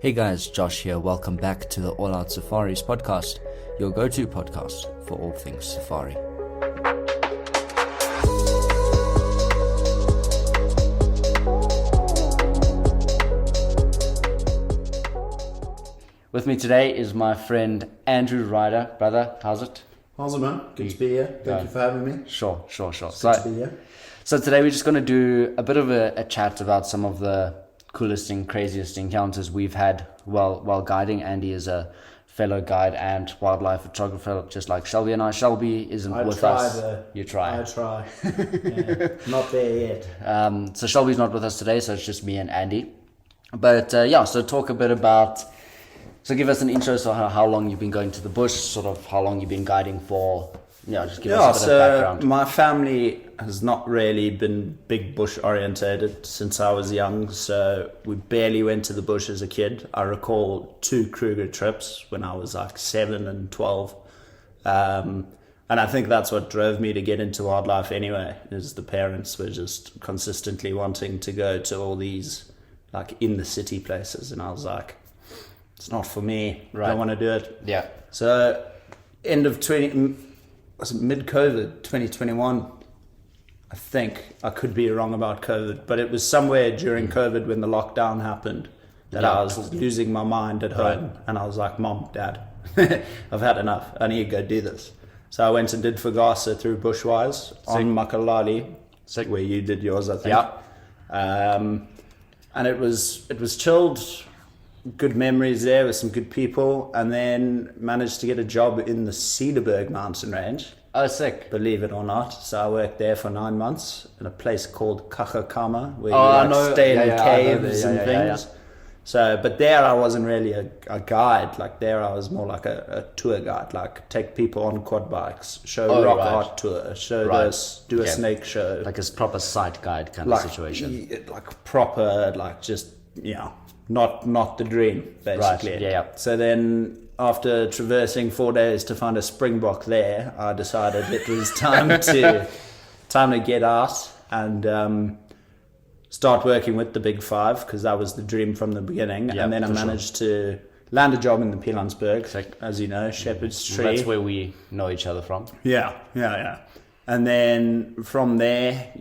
Hey guys, Josh here. Welcome back to the All Out Safaris podcast, your go-to podcast for all things safari. With me today is my friend Andrew Ryder. Brother, how's it? How's it, man? Good to be here. Thank you for having me. Sure. Good to be here. So today we're just going to do a bit of a chat about some of the coolest and craziest encounters we've had while guiding. Andy is a fellow guide and wildlife photographer, just like Shelby and I. Shelby isn't with us. You try. I try. Yeah, not there yet. So Shelby's not with us today, so it's just me and Andy. But so talk a bit about... So give us an intro, so how long you've been going to the bush, sort of how long you've been guiding for. Just give us a bit of background. My family has not really been big bush orientated since I was young, so we barely went to the bush as a kid. I recall 2 Kruger trips when I was like 7 and 12. And I think that's what drove me to get into wildlife anyway, is the parents were just consistently wanting to go to all these like in the city places, and I was like, it's not for me. Right. I don't want to do it. Yeah. So end of mid-COVID, 2021, I think. I could be wrong about COVID, but it was somewhere during COVID when the lockdown happened that I was losing my mind at home. Right. And I was like, Mom, Dad, I've had enough. I need to go do this. So I went and did Fugasa through Bushwise on Makalali, where you did yours, I think. Yeah. And it was chilled. Good memories there with some good people, and then managed to get a job in the Cederberg mountain range. Oh, sick. Believe it or not. So I worked there for 9 months in a place called Kakakama, where you stay in caves and things. So, but there I wasn't really a guide. Like there I was more like a tour guide, like take people on quad bikes, show rock art tour, show this, do a snake show. Like a proper site guide kind of situation. Like proper, like just, not the dream, basically. Right. Yeah. So then, after traversing 4 days to find a springbok there, I decided it was time to get out and start working with the Big Five, because that was the dream from the beginning. Yeah, and then I managed to land a job in the Pilanesberg, as you know, Shepherd's Tree. That's where we know each other from. Yeah. And then from there,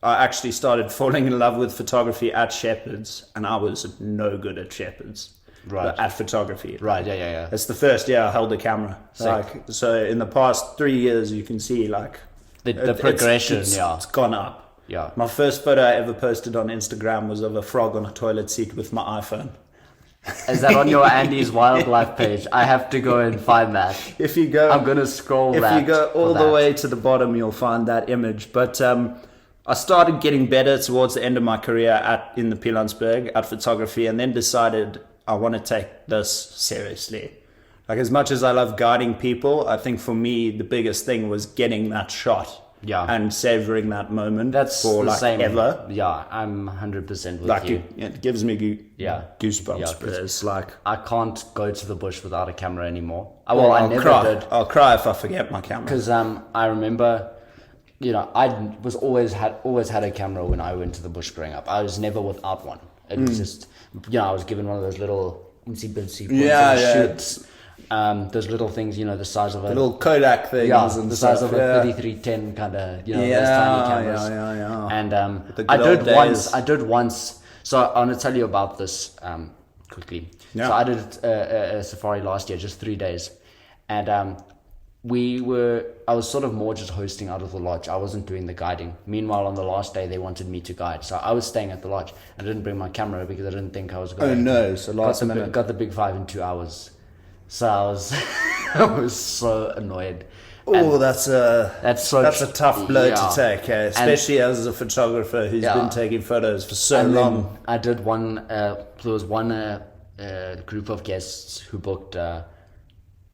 I actually started falling in love with photography at Shepherd's, and I was no good at Shepherd's. Right. At photography. Right, yeah. It's the first year I held a camera. So in the past 3 years, you can see the progression. It's gone up. Yeah. My first photo I ever posted on Instagram was of a frog on a toilet seat with my iPhone. Is that on your Andy's Wildlife page? I have to go and find that. If you go, I'm gonna scroll. If you go all the way to the bottom, you'll find that image. But I started getting better towards the end of my career in the Pilanesberg at photography, and then decided I want to take this seriously. Like, as much as I love guiding people, I think for me the biggest thing was getting that shot. Yeah. And savoring that moment. That's for the same. Ever. Yeah, I'm 100% with you. It gives me goosebumps. Yeah, but it's like, I can't go to the bush without a camera anymore. I never did. I'll cry if I forget my camera. Because I remember, I was always had a camera when I went to the bush growing up. I was never without one. It was just, I was given one of those little insy-bitsy shoots. Those little things, the size of a... The little Kodak things. Yeah, and the size of a 3310 kind of, those tiny cameras. Yeah. And I did once, so I want to tell you about this quickly. Yeah. So I did a safari last year, just 3 days. And I was sort of more just hosting out of the lodge. I wasn't doing the guiding. Meanwhile, on the last day, they wanted me to guide. So I was staying at the lodge. I didn't bring my camera because I didn't think I was going. Oh no, so last minute. Got the Big Five in 2 hours. So I was so annoyed. Oh, that's a tough blow to take, especially as a photographer who's been taking photos for so long. I did one. There was one group of guests who booked.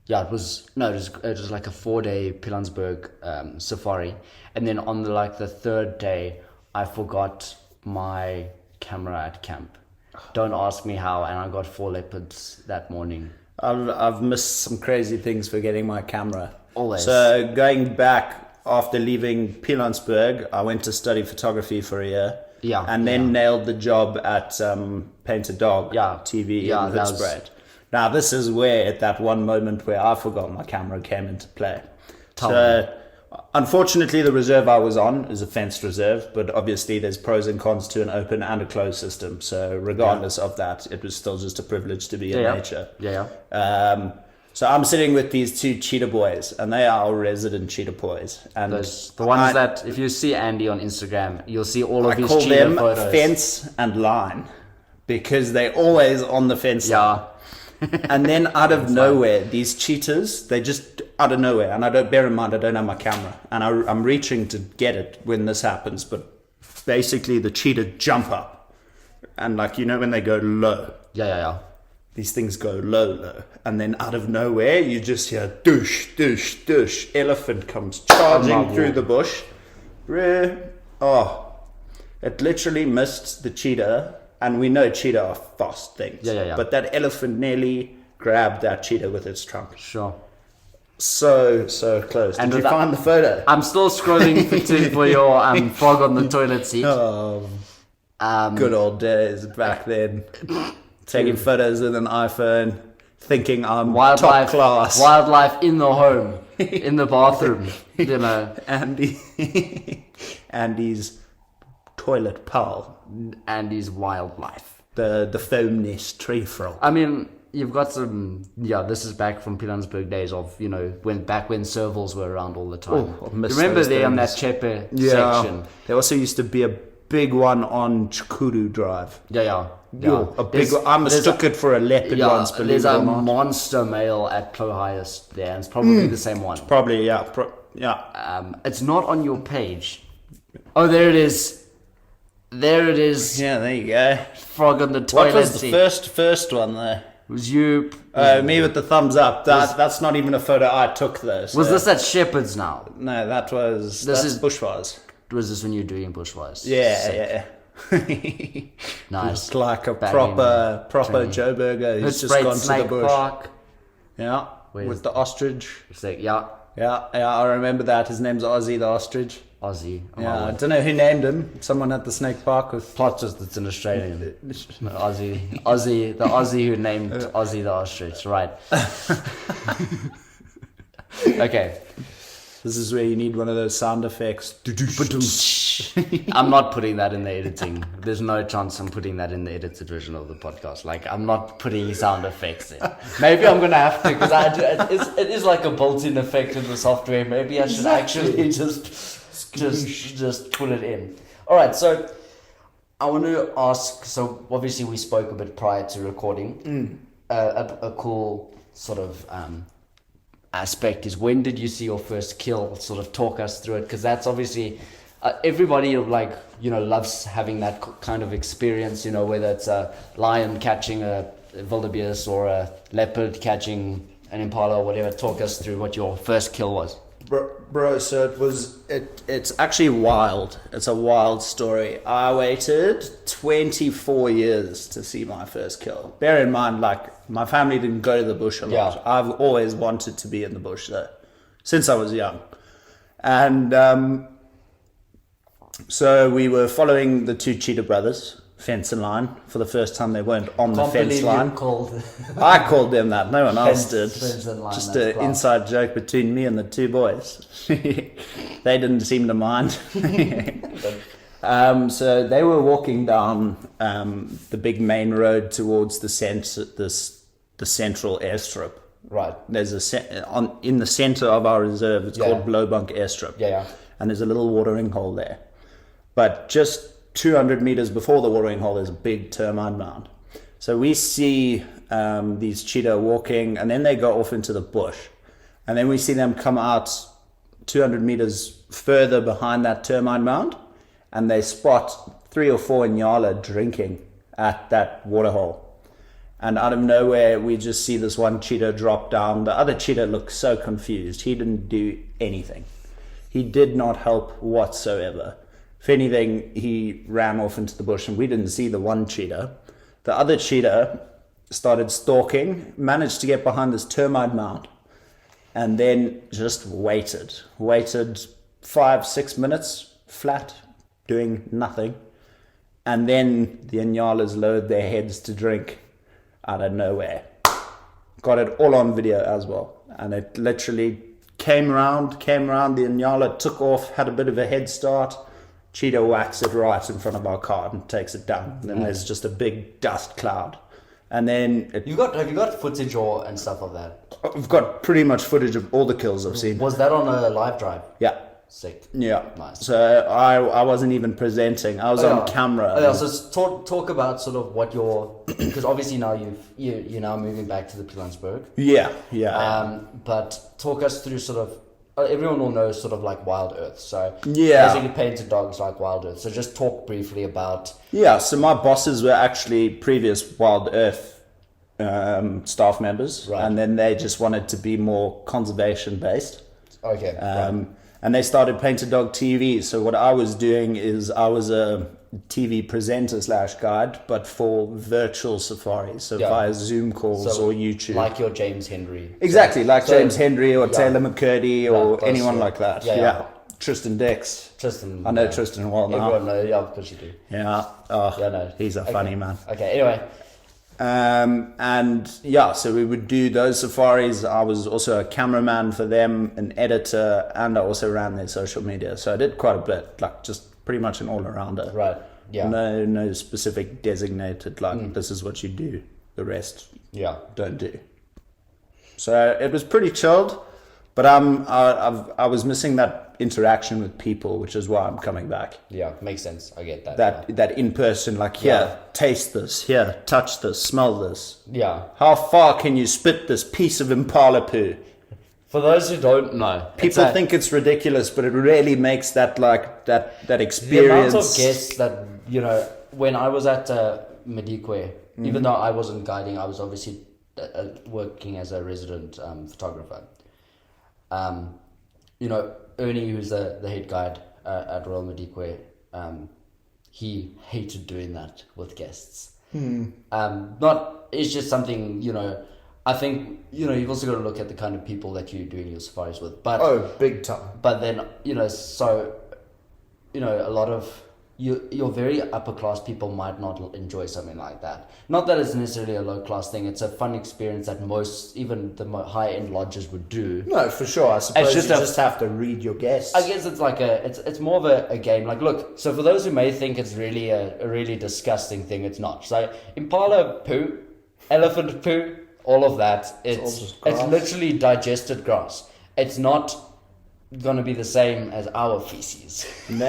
It was like a 4-day Pilanesberg safari, and then on the third day, I forgot my camera at camp. Don't ask me how, and I got 4 leopards that morning. I've missed some crazy things forgetting my camera. Always. So going back after leaving Pilanesberg, I went to study photography for a year. Yeah, and then yeah. nailed the job at Painted Dog Yeah. TV Yeah, in that was- Hoedspruit. Now, this is where, at that one moment where I forgot my camera came into play. Tell So, unfortunately, the reserve I was on is a fenced reserve, but obviously there's pros and cons to an open and a closed system. So, regardless of that, it was still just a privilege to be in Yeah. nature. Yeah. So I'm sitting with these two cheetah boys, and they are resident cheetah boys. And The ones that, if you see Andy on Instagram, you'll see all of I his call cheetah them photos. fence and line because they're always on the fence line. Yeah. And then out of nowhere, these cheetahs, they just out of nowhere. And I don't, bear in mind, I don't have my camera, and I'm reaching to get it when this happens. But basically, the cheetah jump up, and like, you know, when they go low, Yeah. these things go low, and then out of nowhere, you just hear doosh, doosh, doosh. Elephant comes charging Oh, my through word. the bush. Oh, it literally missed the cheetah, and we know cheetah are fast things. Yeah. But that elephant nearly grabbed that cheetah with its trunk. Sure. So close. And Did you without- find the photo? I'm still scrolling for your frog on the toilet seat. Oh, good old days back then. Taking photos with an iPhone, thinking I'm top class. Wildlife in the home, in the bathroom. You know, Andy's toilet pal, Andy's wildlife. the foam nest tree frog. I mean, you've got some. Yeah, this is back from Pilanesberg days of, you know, when servals were around all the time. Oh, I miss Remember those there on that days. Chepe Yeah, section? there also used to be a big one on Chukuru Drive. Yeah. Yo, a big one. I mistook it for a leopard once, believe there's it a or not. monster male at Clo Highest there, and it's probably the same one. Probably, yeah. It's not on your page. Oh, there it is. There it is. Yeah, there you go. Frog on the toilet What was the seat. first one there? Was you? Me with the thumbs up. That's not even a photo I took though. so- Was this at Shepherd's now? No, that's is- Bushwise. Was this when you were doing Bushwise? Sick. Yeah. Nice. Just like a Bagging proper training. Joe Burger who's just Hoedspruit gone to the Snake bush. Park. Yeah, Where's- with the ostrich. It's like, yeah, Yeah, I remember that. His name's Ozzy the ostrich. Aussie. Yeah, I don't know who named him. Someone at the snake park with. Plot just it's an Australian. No, Aussie, the Aussie who named Aussie the ostrich, right? Okay, This is where you need one of those sound effects. I'm not putting that in the editing. There's no chance I'm putting that in the edited version of the podcast. Like, I'm not putting sound effects in. Maybe I'm gonna have to, because it is like a built-in effect in the software. Maybe I should actually just put it in. All right, so I want to ask. So obviously we spoke a bit prior to recording. A cool sort of aspect is, when did you see your first kill? Sort of talk us through it, because that's obviously everybody, like, you know, loves having that kind of experience. You know, whether it's a lion catching a wildebeest or a leopard catching an impala or whatever. Talk us through what your first kill was. Bro, so it's actually wild. It's a wild story. I waited 24 years to see my first kill. Bear in mind, like, my family didn't go to the bush a lot. Yeah. I've always wanted to be in the bush, though, since I was young. And so we were following the two cheetah brothers, fence and line. For the first time, they weren't on the fence line. Called. I called them that. No one else did. Fence and line, Just that's an class. inside joke between me and the two boys. They didn't seem to mind. So they were walking down the big main road towards the central airstrip. Right. There's in the center of our reserve. It's Yeah. called Blowbunk Airstrip. Yeah. And there's a little watering hole there. But just 200 meters before the watering hole is a big termite mound. So we see these cheetah walking, and then they go off into the bush. And then we see them come out 200 meters further behind that termite mound, and they spot 3 or 4 Nyala drinking at that waterhole. And out of nowhere, we just see this one cheetah drop down. The other cheetah looks so confused. He didn't do anything. He did not help whatsoever. If anything, he ran off into the bush, and we didn't see the one cheetah. The other cheetah started stalking, managed to get behind this termite mound, and then just waited 5-6 minutes flat, doing nothing. and then the Inyalas lowered their heads to drink out of nowhere. Got it all on video as well. And it literally came around, the Inyala took off, had a bit of a head start. Cheetah whacks it right in front of our car and takes it down. And then there's just a big dust cloud. And then have you got footage and stuff of that? I've got pretty much footage of all the kills I've seen. Was that on a live drive? Yeah. Sick. Yeah. Nice. So I wasn't even presenting. I was on camera. Oh, yeah. So talk about sort of what your, because obviously now you're now moving back to the Pilanesberg. Yeah. But talk us through sort of, everyone will know sort of like Wild Earth. So yeah, basically Painted Dogs like Wild Earth. So just talk briefly about. Yeah. So my bosses were actually previous Wild Earth staff members, right. And then they just wanted to be more conservation based. Okay. Right. And they started Painted Dog TV. So what I was doing is I was a TV presenter / guide, but for virtual safaris, so via Zoom calls or YouTube. Like your James Henry. Exactly, James Henry or Taylor McCurdy or anyone like that. Yeah. Tristan Dix. I know Tristan well now. Everyone knows, of course you do. Yeah. No. He's a funny man. Okay, anyway. So we would do those safaris. I was also a cameraman for them, an editor, and I also ran their social media. So I did quite a bit, like just pretty much an all-arounder. Right, yeah. No specific designated, this is what you do. The rest don't do. So it was pretty chilled, but I was missing that interaction with people, which is why I'm coming back. Yeah, makes sense. I get that. That in person, taste this, here, touch this, smell this. Yeah. How far can you spit this piece of impala poo? For those who don't know, people think it's ridiculous, but it really makes that experience. The amount of guests that when I was at Madikwe, even though I wasn't guiding, I was obviously working as a resident photographer. Ernie, who's the head guide at Royal Madikwe, he hated doing that with guests. It's just something, I think, you've also got to look at the kind of people that you're doing your safaris with. But big time. But then, a lot of your very upper class people might not enjoy something like that. Not that it's necessarily a low class thing. It's a fun experience that even the high end lodges would do. No, for sure. I suppose you just have to read your guests. I guess it's like it's more of a game. Like, look, so for those who may think it's really a really disgusting thing, it's not. So impala poo, elephant poo, all of that, it's literally digested grass. It's not gonna be the same as our feces. No.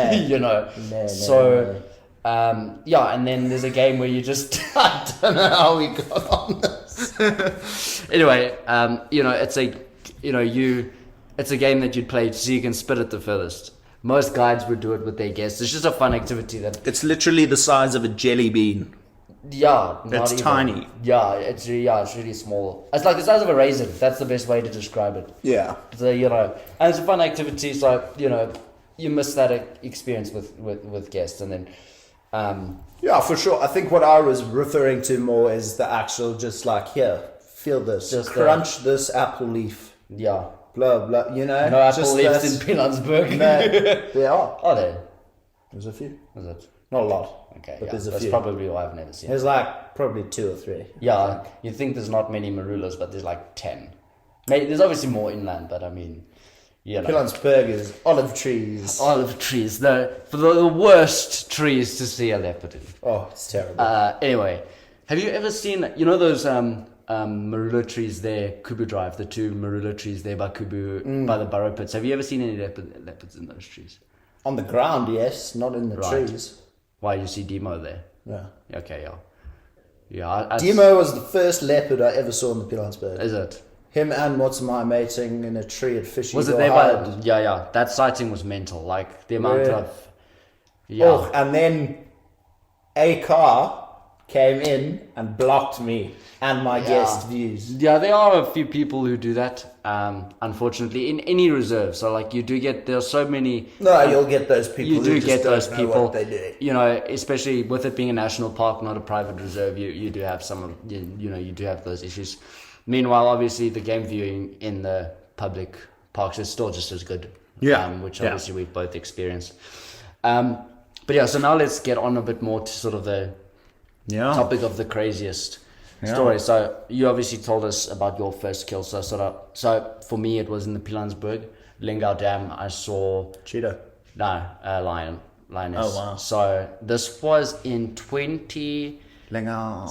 And then there's a game where you just I don't know how we got on this. Anyway, it's a game that you'd play so you can spit it the furthest. Most guides would do it with their guests. It's just a fun activity it's literally the size of a jelly bean. Yeah, it's tiny. Yeah, it's really small. It's like the size of a raisin. That's the best way to describe it. Yeah. So and it's a fun activity. So you miss that experience with guests, and then. Yeah, for sure. I think what I was referring to more is the actual just like here, feel this, just crunch this apple leaf. Yeah. Blah blah. No apple leaves in Pilanesberg. No, there are. Are there? There's a few. Is it? Not a lot. Okay, but there's a that's few. Probably why I've never seen. There's like probably 2 or 3. Yeah, you think there's not many marulas, but there's like 10. There's obviously more inland, but I mean, Pilanesberg is olive trees. Olive trees, for the worst trees to see a leopard in. Oh, it's terrible. Anyway, have you ever seen those marula trees there, Kubu Drive, the 2 marula trees there by Kubu, by the burrow pits? Have you ever seen any leopards in those trees? On the ground, yes, not in the trees. Why, you see Demo there? Yeah. Okay, yeah. Demo was the first leopard I ever saw in the Pilanesberg. Is it? Him and Motsumai mating in a tree at Fishy. Was it there by... Yeah. That sighting was mental. Like, the amount of... Yeah. Oh, and then a car came in and blocked me and my guest views. Yeah, there are a few people who do that, unfortunately, in any reserve. So, like, there are so many... No, you'll get those people you do get those people, what they do. Especially with it being a national park, not a private reserve, you do have you do have those issues. Meanwhile, obviously, the game viewing in the public parks is still just as good. Yeah. Which obviously we've both experienced. But yeah, so now let's get on a bit more to sort of the Yeah. topic of the craziest story. So you obviously told us about your first kill. So for me, it was in the Pilanesberg, Lingau Dam. I saw Cheetah. lioness. Oh, wow. So this was in 20, Lingau.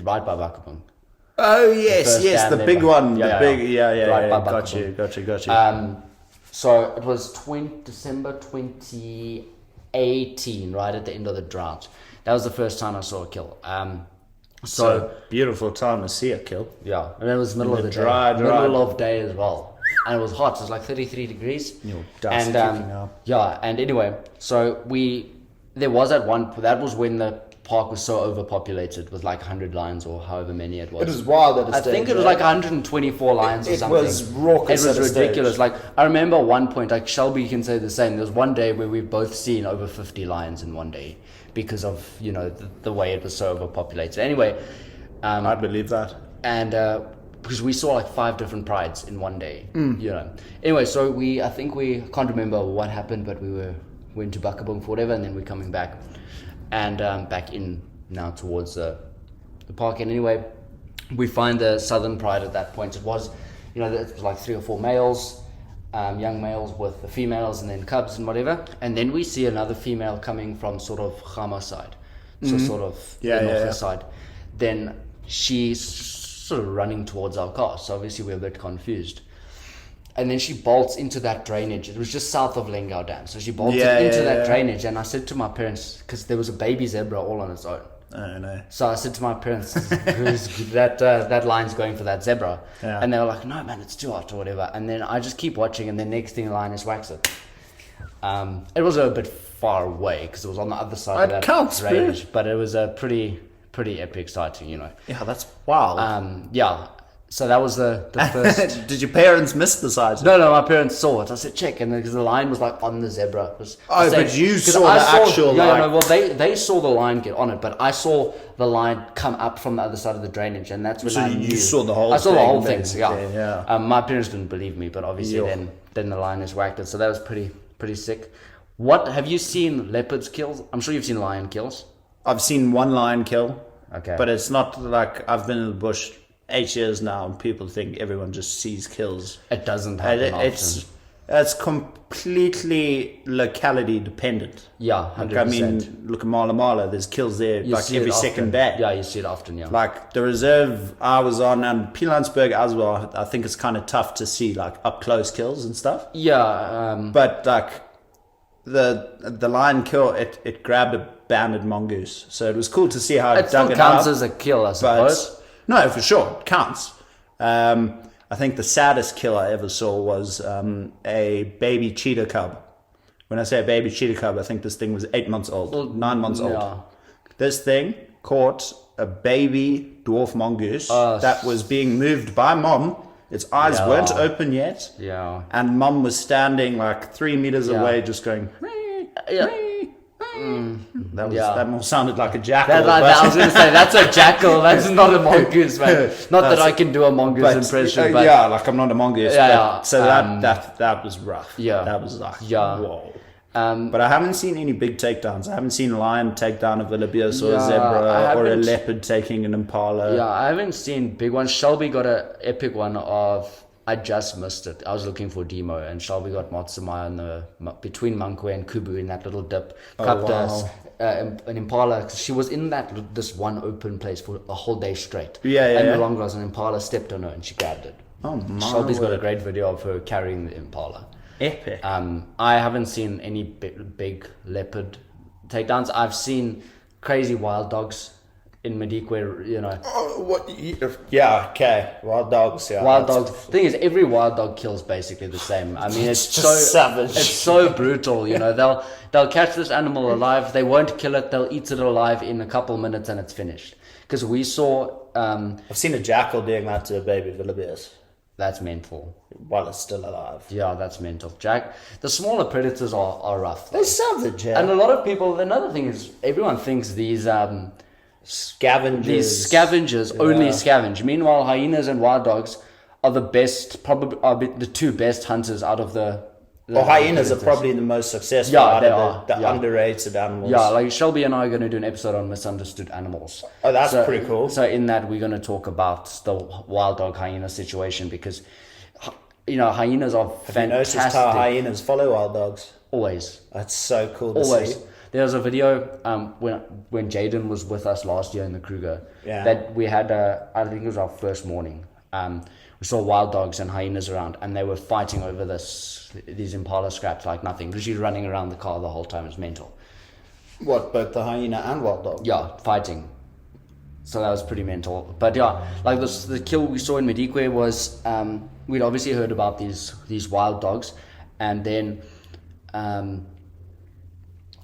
right by Bakabung. Oh yes, first yes, dam the there, big but- one, yeah, the yeah, big, yeah. yeah, Right by got Bakabung. you. So it was December 2018, right at the end of the drought. That was the first time I saw a kill. So beautiful time to see a kill. Yeah, and it was middle of the dry- day, middle of day as well, and it was hot. It was like 33 degrees. Your dust kicking up. Yeah, and anyway, so there was that was when the park was so overpopulated with like 100 lions or however many it was. It was wild at a I stage, think it was right? like 124 lions or It something. was raucous It was at a stage. ridiculous. Like I remember one point, like Shelby can say the same. There was one day where we've both seen over 50 lions in one day because of the way it was so overpopulated. Anyway, I believe that. and because we saw like 5 different prides in one day, Anyway, so I think we can't remember what happened, but we went to Bakabung for whatever, and then we're coming back, and back in now towards the park. And anyway, we find the southern pride at that point. It was, it was like 3 or 4 males, young males with the females, and then cubs and whatever. And then we see another female coming from sort of Khama side, so sort of Yeah, the yeah, north yeah. side. Then she's sort of running towards our car, so obviously we're a bit confused. And then she bolts into that drainage. It was just south of Lingau Dam, so she bolted into that drainage. And I said to my parents, because there was a baby zebra all on its own. Oh no. So I said to my parents, that line's going for that zebra. Yeah. And they were like, no man, it's too hot or whatever. And then I just keep watching, and the next thing the lioness whacks it. It was a bit far away because it was on the other side of that counts, bro. drainage, but it was a pretty epic sighting, Yeah, that's wild. Yeah, so that was the first. Did your parents miss the size? No, my parents saw it. I said, check, and because the line was like on the zebra. But you 'cause saw I the actual, Yeah, like- no, well, they saw the line get on it, but I saw the line come up from the other side of the drainage, and that's when So I you knew. saw the whole I saw the thing, whole thing. basically, yeah. My parents didn't believe me, but obviously Yeah. then the line is whacked it. So that was pretty sick. What have you seen leopards kills? I'm sure you've seen lion kills. I've seen one lion kill. Okay. But it's not like I've been in the bush 8 years now, and people think everyone just sees kills. It doesn't And happen often. it's completely locality dependent. Yeah, 100%. Like, I mean, look at Mala Mala. There's kills there You like see every it often. second day. Yeah, you see it often. Yeah. Like the reserve I was on, and Pilanesberg as well. I think it's kind of tough to see like up close kills and stuff. Yeah. But like the lion kill, it grabbed a banded mongoose, so it was cool to see how it It still dug it counts out. as a kill, I But suppose. no, for sure, it counts. I think the saddest kill I ever saw was a baby cheetah cub. When I say a baby cheetah cub, I think this thing was 8 months old, 9 months old. Yeah. This thing caught a baby dwarf mongoose Oh, that was being moved by mom. Its eyes Yeah. weren't open yet, Yeah. and mom was standing like 3 meters Yeah. away, just going. Yeah. That was Yeah. that more sounded like a jackal. I was going to say, that's a jackal. That's not a mongoose, man. Not that I can do a mongoose impression, but yeah, like I'm not a mongoose. Yeah, but- yeah, So that was rough. Yeah. that was like Yeah. whoa. um, But I haven't seen any big takedowns. I haven't seen a lion take down a Wildebeest or Yeah, a I zebra or a haven't- leopard taking an impala. yeah, I haven't seen big ones. Shelby got an epic one of, I just missed it. I was looking for Demo, and Shelby got Matsumai in between Mankwe and Kubu in that little dip. Cupped wow. an impala, 'cause she was in this one open place for a whole day straight. Yeah, yeah, And yeah. the long grass, an impala stepped on her and she grabbed it. Oh my Shelby's got a word. great video of her carrying the impala. Epic. I haven't seen any big leopard takedowns. I've seen crazy wild dogs in Madikwe, Oh, what? Yeah, okay. Wild dogs. Yeah. Wild that's- dogs. Thing is, every wild dog kills basically the same. I mean, it's It's just so savage. It's so brutal. They'll catch this animal alive. They won't kill it. They'll eat it alive in a couple minutes, and it's finished. Because we saw, I've seen a jackal doing that to a baby Wildebeest that's mental. while it's still alive. Yeah, that's mental. The smaller predators are rough. They're savage. Yeah. And a lot of people. Another thing is, everyone thinks these scavengers only scavenge. Meanwhile, hyenas and wild dogs are the best, probably are the two best hunters out of the hyenas are predators. probably the most successful Yeah, out they of are. the Yeah. underrated animals. Yeah, like Shelby and I are going to do an episode on misunderstood animals. Oh, that's pretty cool. So in that, we're going to talk about the wild dog hyena situation because, hyenas are Have you noticed fantastic. how hyenas follow wild dogs? Always. That's so cool to Always. see. There was a video when Jaden was with us last year in the Kruger that we had, I think it was our first morning. We saw wild dogs and hyenas around, and they were fighting over these Impala scraps like nothing. Literally running around the car the whole time. It was mental. What, both the hyena and wild dog? Yeah, fighting. So that was pretty mental. But yeah, like the kill we saw in Medikwe was, we'd obviously heard about these wild dogs, and then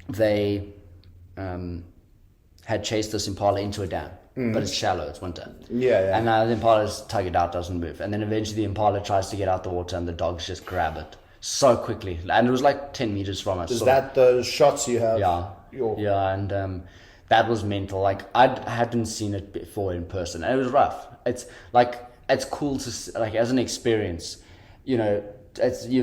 they had chased this Impala into a dam. But it's shallow, it's winter. Yeah. And the Impala's tug it out, doesn't move. And then eventually the Impala tries to get out the water and the dogs just grab it so quickly. And it was like 10 meters from us. Is that those shots you have? Yeah. Yeah, and that was mental. Like, I hadn't seen it before in person. And it was rough. It's cool to, like, as an experience, you're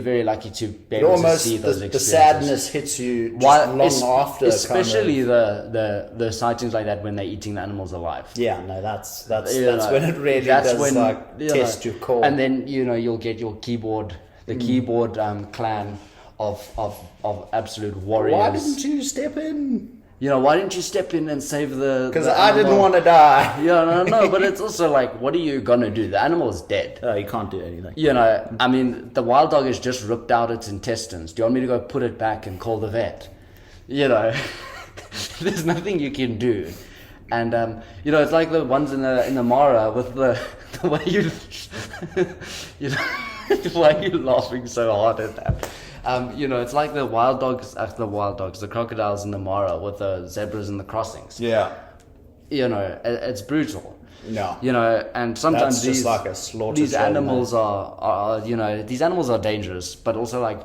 very lucky to be able to see those the experiences. sadness hits you just long after. Especially the sightings like that when they're eating the animals alive. Yeah, no, that's when it really test your core. And then you'll get your keyboard clan of absolute warriors. Why didn't you step in? Why didn't you step in and save the? Because I didn't want to die. Yeah, no, but it's also like, what are you gonna do? The animal is dead. Oh, you can't do anything. I mean, the wild dog has just ripped out its intestines. Do you want me to go put it back and call the vet? There's nothing you can do. And it's like the ones in the Mara with the way why are you laughing so hard at that? It's like the the crocodiles in the Mara with the zebras in the crossings. Yeah. It's brutal. No. And sometimes that's just like a slaughter. these animals are these animals are dangerous, but also like,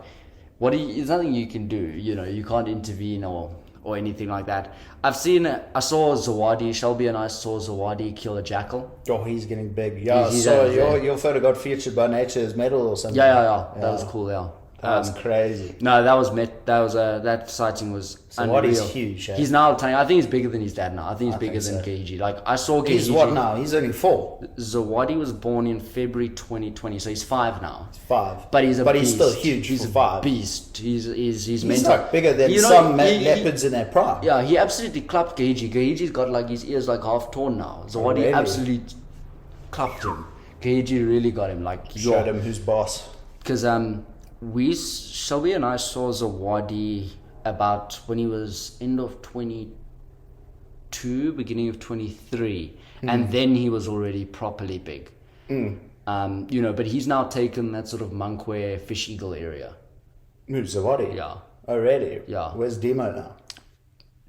there's nothing you can do. You can't intervene or anything like that. I saw Zawadi, Shelby and I saw Zawadi kill a jackal. Oh, he's getting big. Yeah, He's so a- your photo got featured by Nature's Medal or something. Yeah. That was cool, yeah. That's crazy. No, that sighting was Zawadi's unreal. huge, eh? He's now I think he's bigger than his dad now. I think he's bigger than so. Gagey. Like, I saw Gagey. He's what now? He's only 4. Zawadi was born in February 2020, so he's 5 now. 5. But he's But beast. he's still huge He's for a 5. beast. He's He's like bigger than some leopards in their prime. Yeah, he absolutely clapped Gagey. Gagey's got like his ears like half torn now. Zawadi really? absolutely clapped him. Gagey really got him. Like, Showed him who's boss. because Shelby and I saw Zawadi about when he was end of 22, beginning of 23, and then he was already properly big. But he's now taken that sort of Monkwear Fish Eagle area. Who's Zawadi? Yeah. Oh, really? Yeah. Where's Demo now?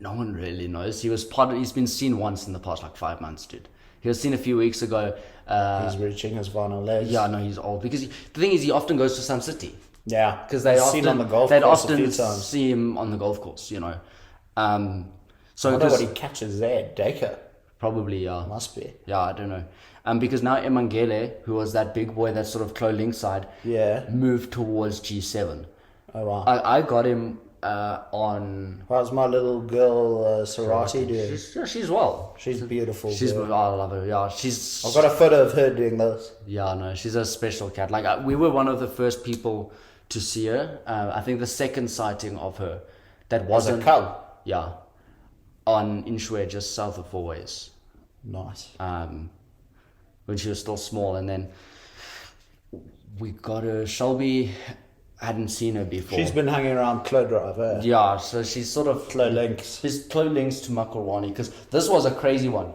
No one really knows. He's been seen once in the past like 5 months, dude. He was seen a few weeks ago. He's reaching his final legs. Yeah, no, he's old because the thing is, he often goes to Sun City. Yeah. Because they'd seen on the golf they'd course a often few times. see him on the golf course, So I wonder 'cause- what he catches there. Dacre. probably, yeah. Must be. Yeah, I don't know. Because now Emangele, who was that big boy that sort of Klo Link side, Yeah. moved towards G7. Oh, wow. I got him on. How's my little girl, Sarati, doing? She's well. She's beautiful. She's. I girl. love her. Yeah, she's. I've got a photo of her doing this. Yeah, no, she's a special cat. Like, we were one of the first people to see her. I think the second sighting of her that wasn't. cub? Yeah, on Inshwe, just south of Four Ways. Nice. When she was still small, and then we got her. Shelby hadn't seen her before. She's been hanging around Clo Drive, eh? Yeah, so she's sort of Clo Links. There's Klo Links to Makarwani, because this was a crazy one.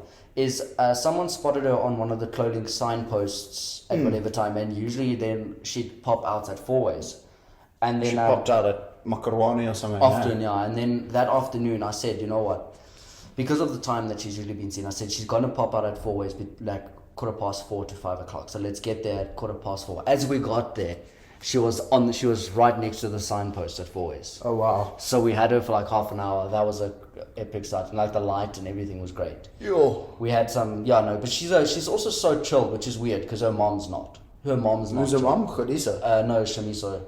Someone spotted her on one of the Klo Link signposts at whatever time, and usually then she'd pop out at Four Ways, and then She popped out at Makarwani or something. often, yeah. And then that afternoon, I said, you know what? Because of the time that she's usually been seen, I said she's gonna pop out at Four Ways, like 4:15 to 5 o'clock. So let's get there at 4:15. As we got there, she was right next to the signpost at Four Ways. Oh, wow. So we had her for like half an hour. That was a epic sight. And like the light and everything was great. Yo. We had some, but she's also so chill, which is weird because her mom's not. Her mom's not. Who's her mom? Khadisa. No, Shamiso.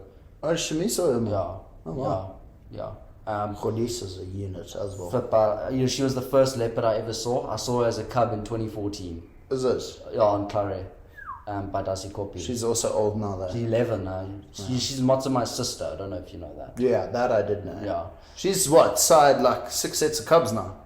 Oh, Shimiso. Yeah. Oh, wow. Yeah. Khodisa's a unit as well. But, she was the first leopard I ever saw. I saw her as a cub in 2014. Is it? Yeah, on Clare. By Dasi Kopi. She's also old now, though. She's 11 now. She's Matsuma's sister. I don't know if you know that. Yeah, that I did know. Yeah. She's what? Side like 6 sets of cubs now.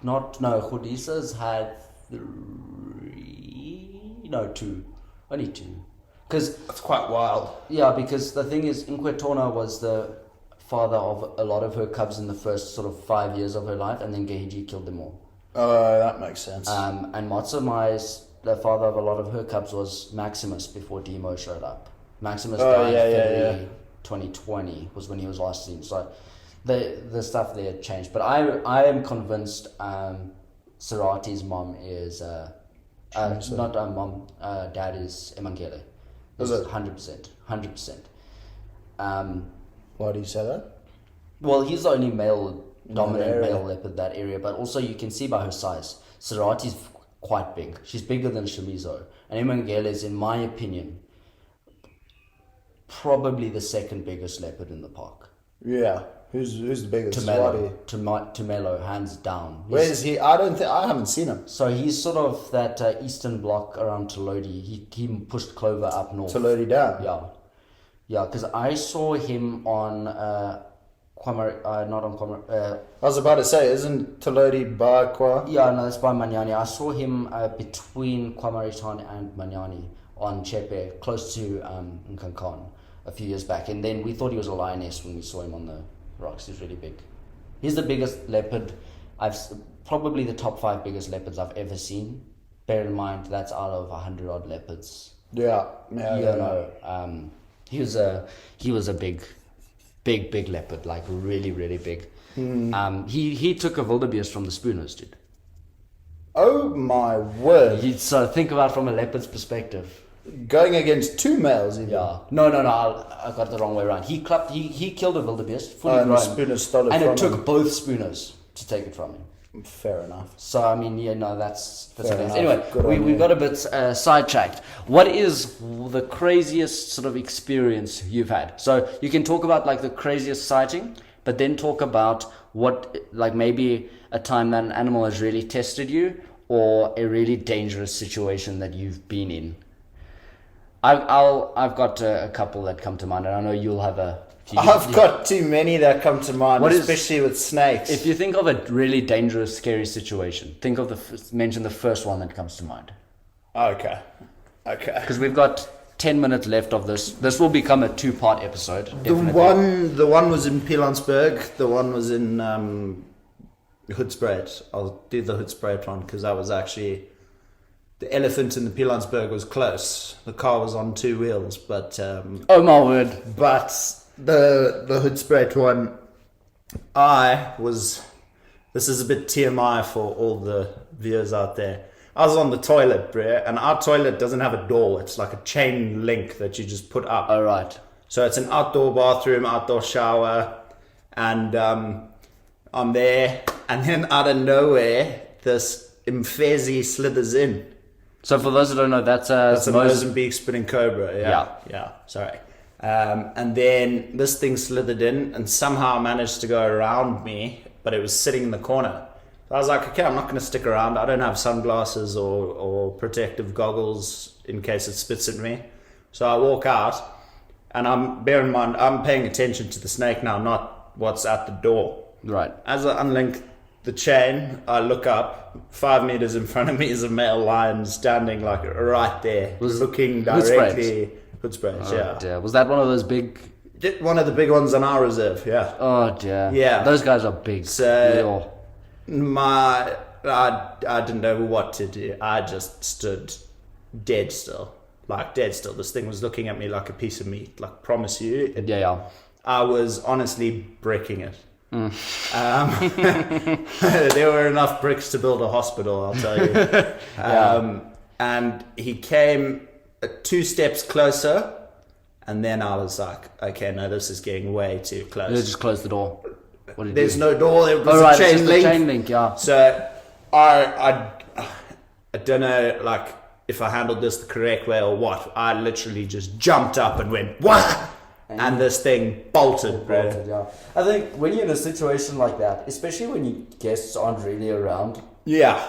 Khodisa's had 2. Only 2. Because That's quite wild. Yeah, because the thing is, Inkwetona was the father of a lot of her cubs in the first sort of 5 years of her life, and then Gehiji killed them all. Oh, that makes sense. And Matsumai's, the father of a lot of her cubs was Maximus before Demo showed up. Maximus died February 2020 was when he was last seen. So the stuff there changed. But I am convinced Sarati's mom is not mom, dad is Emangele. Is it? 100%. Why do you say that? Well, he's the only dominant area. male leopard that area, but also you can see by her size, Sarati's quite big. She's bigger than Shimizo. And Emangele is, in my opinion, probably the second biggest leopard in the park. Yeah. Who's the biggest? Swati. Tumelo, hands down. Where is he? I haven't seen him. So he's sort of that eastern block around Tolodi. He pushed Clover up north. Tolodi down. Yeah, because I saw him on not on Kwamari. I was about to say, isn't Tolodi by Kwa? Yeah, no, that's by Manyani. I saw him between Kwamaritan and Manyani on Chepe, close to Nkankan, a few years back. And then we thought he was a lioness when we saw him on the rocks. He's really big. He's the biggest leopard. Probably the top 5 biggest leopards I've ever seen. Bear in mind, that's out of 100 odd leopards. Yeah. He was a big leopard, like really, really big. He took a wildebeest from the Spooners, dude. Oh my word! So think about it from a leopard's perspective. Going against 2 males, even. Yeah. No. I got it the wrong way around. He killed a wildebeest, fully And the grown, Spooners stole it and from it took him. both Spooners to take it from him. Fair enough. So I mean, that's Fair okay. enough. Anyway, Good on we you. got a bit sidetracked. What is the craziest sort of experience you've had? So you can talk about like the craziest sighting, but then talk about what, like maybe a time that an animal has really tested you, or a really dangerous situation that you've been in. I've got a couple that come to mind, and I know you'll have a few. I've got too many that come to mind, What is- especially with snakes. If you think of a really dangerous, scary situation, think of mention the first one that comes to mind. Okay. Because we've got 10 minutes left of this. This will become a 2-part episode. The one was in Pilansberg. The one was in Hoedspruit. I'll do the Hoedspruit one because that was actually the elephant in the Pilansberg was close. The car was on 2 wheels, but Oh my word. the Hoedspruit one, this is a bit TMI for all the viewers out there. I was on the toilet, bruh, and our toilet doesn't have a door. It's like a chain link that you just put up. All right. So it's an outdoor bathroom, outdoor shower, and I'm there, and then out of nowhere, this Mfezi slithers in. So for those who don't know, that's a Mozambique spinning cobra. Yeah. Sorry. And then this thing slithered in and somehow managed to go around me, but it was sitting in the corner. So I was like, okay, I'm not going to stick around. I don't have sunglasses or protective goggles in case it spits at me. So I walk out, and bear in mind, I'm paying attention to the snake now, not what's at the door. Right. As I unlink the chain, I look up. 5 meters in front of me is a male lion standing like right there, looking directly. Hoedspruit, yeah. Dear. Was that one of those big? One of the big ones on our reserve, yeah. Oh dear. Yeah. Those guys are big. So I didn't know what to do. I just stood dead still. Like dead still. This thing was looking at me like a piece of meat. Like, promise you. Yeah. I was honestly bricking it. There were enough bricks to build a hospital, I'll tell you. And he came 2 steps closer, and then I was like, okay, no, this is getting way too close. You just close the door. What did There's you no door, there was it's a chain just link. a chain link, yeah. So I don't know, like, if I handled this the correct way or what. I literally just jumped up and went, what? And this thing bolted, bro. Yeah. I think when you're in a situation like that, especially when your guests aren't really around, Yeah.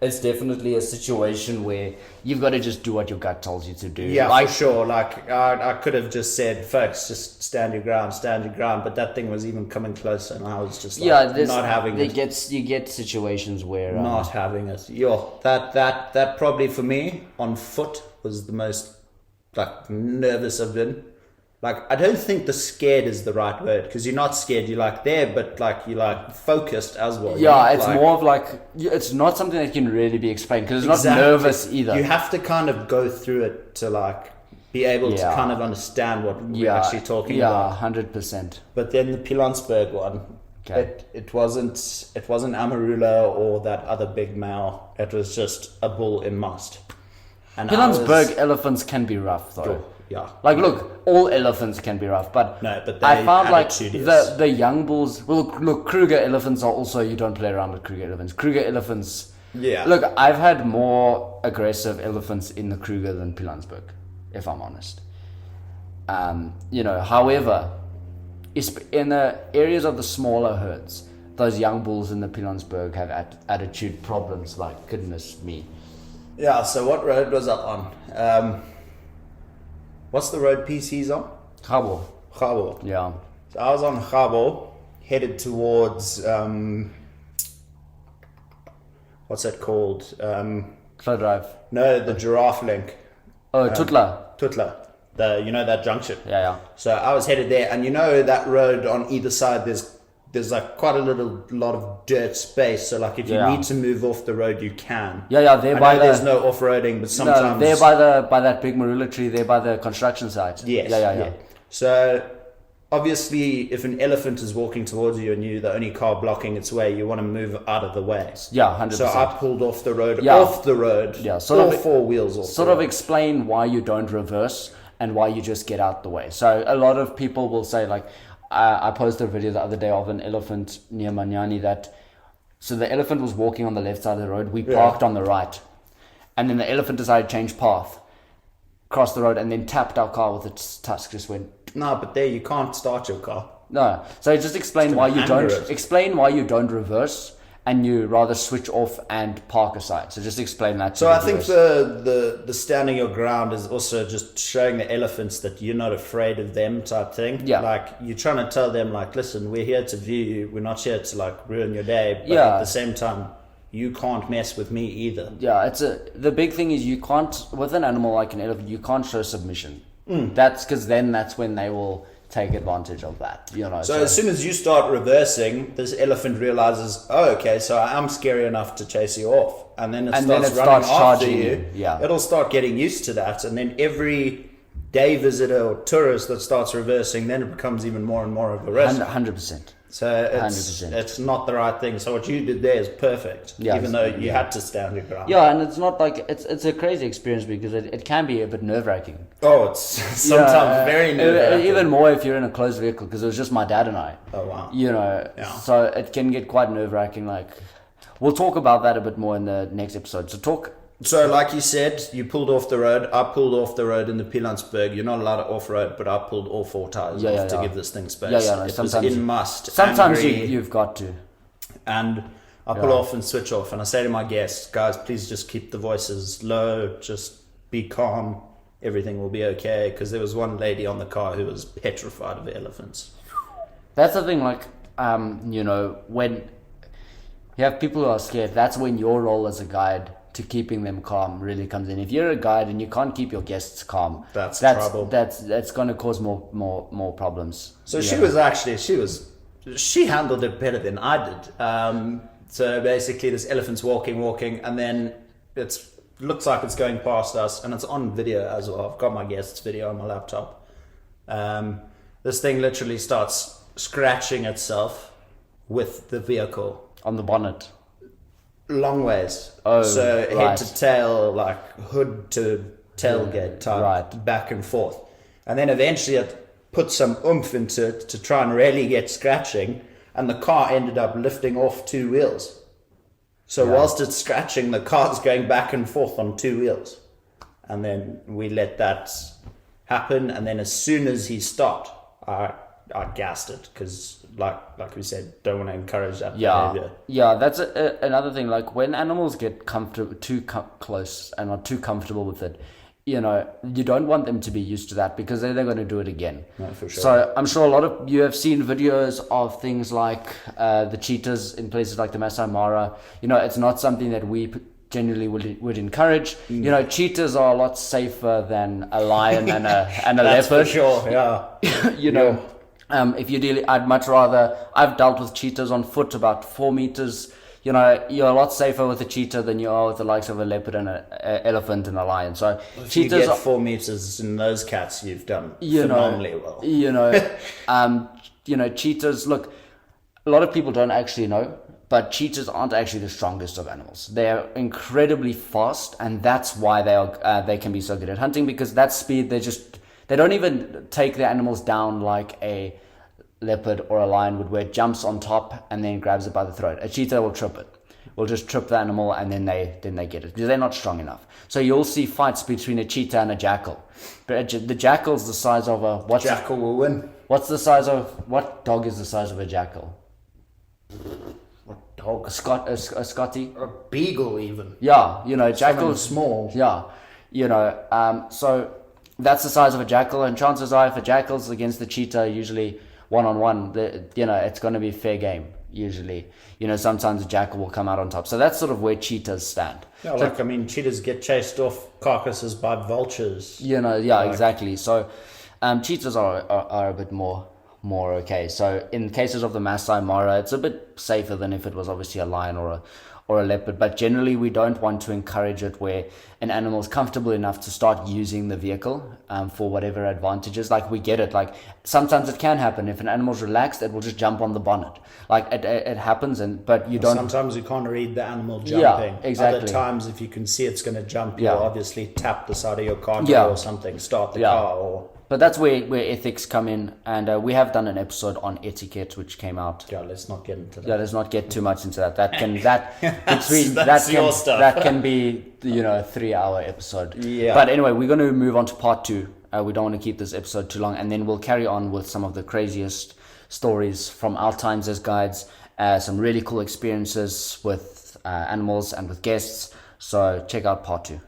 it's definitely a situation where you've got to just do what your gut tells you to do. Yeah, like, for sure. Like, I could have just said, folks, just stand your ground. But that thing was even coming closer, and I was just like, not having it. You get situations where Not having it. Yo, that probably for me on foot was the most like nervous I've been. Like, I don't think the scared is the right word, because you're not scared, you're like there, but like you're like focused as well. Yeah, it's more of like, it's not something that can really be explained, because it's not nervous either. You have to kind of go through it to like be able to kind of understand what we're actually talking about. Yeah, 100%. But then the Pilanesberg one, it wasn't Amarula or that other big male. It was just a bull in mast. And Pilanesberg elephants can be rough though. Yeah. Like, look, all elephants can be rough, but I found like the young bulls. Well, look, Kruger elephants are also, you don't play around with Kruger elephants. Kruger elephants. Yeah. Look, I've had more aggressive elephants in the Kruger than Pilanesberg, if I'm honest. However, in the areas of the smaller herds, those young bulls in the Pilanesberg have attitude problems. Like, goodness me. Yeah. So what road was that on? What's the road PC's on? Gabo. Yeah. So I was on Gabo, headed towards what's that called? Slow drive. No, the giraffe link. Oh, Tutla. That junction. Yeah. So I was headed there, and that road on either side, there's like quite a lot of dirt space. So like if you need to move off the road, you can. Yeah. There's no off-roading, but sometimes. No, they're by that big marula tree. They're by the construction site. Yes. Yeah. So obviously, if an elephant is walking towards you and you're the only car blocking its way, you want to move out of the way. Yeah, 100%. So I pulled off the road. Yeah, all four wheels off. Sort of explain why you don't reverse and why you just get out the way. So a lot of people will say, like, I posted a video the other day of an elephant near Manyani so the elephant was walking on the left side of the road. We parked on the right. And then the elephant decided to change path, crossed the road, and then tapped our car with its tusk. Just went. No, but there you can't start your car. No. So just explain why you don't reverse, and you rather switch off and park aside. So just explain that to So I think the standing your ground is also just showing the elephants that you're not afraid of them type thing. Yeah. Like you're trying to tell them like, listen, we're here to view you. We're not here to like ruin your day. But at the same time, you can't mess with me either. Yeah, the big thing is you can't, with an animal like an elephant, you can't show submission. That's because then that's when they will take advantage of that, So as soon as you start reversing, this elephant realizes, oh, okay, so I'm scary enough to chase you off, and then it starts running after you. Yeah, it'll start getting used to that, and then every day visitor or tourist that starts reversing, then it becomes even more and more of a risk. 100%. So it's not the right thing. So what you did there is perfect, even though you had to stand your ground. Yeah, and it's not like it's a crazy experience because it can be a bit nerve-wracking. Oh, it's sometimes very nerve-wracking. Even more if you're in a closed vehicle, because it was just my dad and I. Oh wow. So it can get quite nerve-wracking. Like, we'll talk about that a bit more in the next episode. So like you said, you pulled off the road. I pulled off the road in the Pilanesberg. You're not allowed to off-road, but I pulled all four tires off to give this thing space. No, it was in must. Sometimes you've got to. And I pull off and switch off. And I say to my guests, guys, please just keep the voices low. Just be calm. Everything will be okay. Because there was one lady on the car who was petrified of elephants. That's the thing, like, when you have people who are scared, that's when your role as a guide to keeping them calm really comes in. If you're a guide and you can't keep your guests calm, that's trouble. That's going to cause more problems. So she handled it better than I did. So basically, this elephant's walking, and then it looks like it's going past us, and it's on video as well. I've got my guest's video on my laptop. This thing literally starts scratching itself with the vehicle on the bonnet. Long ways. Oh, so head to tail, like hood to tailgate type, back and forth. And then eventually it put some oomph into it to try and really get scratching, and the car ended up lifting off two wheels. So whilst it's scratching, the car's going back and forth on two wheels. and then we let that happen. And then as soon as he stopped, I gassed it because, like we said, don't want to encourage that behavior. Yeah, that's another thing. Like when animals get too close and are too comfortable with it, you don't want them to be used to that because they're going to do it again. No, for sure. So I'm sure a lot of you have seen videos of things like the cheetahs in places like the Masai Mara. It's not something that we generally would encourage. Cheetahs are a lot safer than a lion and a That's leopard. for sure. Yeah. If you're dealing, I've dealt with cheetahs on foot about 4 meters. You're a lot safer with a cheetah than you are with the likes of a leopard and an elephant and a lion. So If cheetahs you get 4 meters in those cats, you've done phenomenally well. Cheetahs, look, a lot of people don't actually know, but cheetahs aren't actually the strongest of animals. They're incredibly fast, and that's why they can be so good at hunting, because that speed, they don't even take their animals down like a leopard or a lion would, where it jumps on top and then grabs it by the throat. A cheetah will trip it. Will just trip the animal and then they get it because they're not strong enough. So you'll see fights between a cheetah and a jackal. But the jackal's the size of a Jackal will win. what dog is the size of a jackal? What dog? A Scottie? A beagle even. Yeah, jackals small. Yeah, so that's the size of a jackal, and chances are if a jackal's against the cheetah, usually one-on-one, it's going to be fair game, usually. Sometimes the jackal will come out on top. So that's sort of where cheetahs stand. Yeah, cheetahs get chased off carcasses by vultures. Exactly. So cheetahs are a bit more okay. So in cases of the Masai Mara, it's a bit safer than if it was obviously a lion or a leopard, but generally we don't want to encourage it where an animal is comfortable enough to start using the vehicle for whatever advantages. Like, we get it, like sometimes it can happen. If an animal's relaxed, it will just jump on the bonnet. Like it happens, but you don't. Sometimes you can't read the animal jumping. Yeah, exactly. Other times, if you can see it's going to jump, you'll obviously tap the side of your car or something, start the car or... But that's where ethics come in, and we have done an episode on etiquette, which came out. Yeah, let's not get into that. Yeah, let's not get too much into that. That can your stuff. That can be a 3-hour episode. Yeah. But anyway, we're going to move on to part 2. We don't want to keep this episode too long, and then we'll carry on with some of the craziest stories from our times as guides, some really cool experiences with animals and with guests. So check out part 2.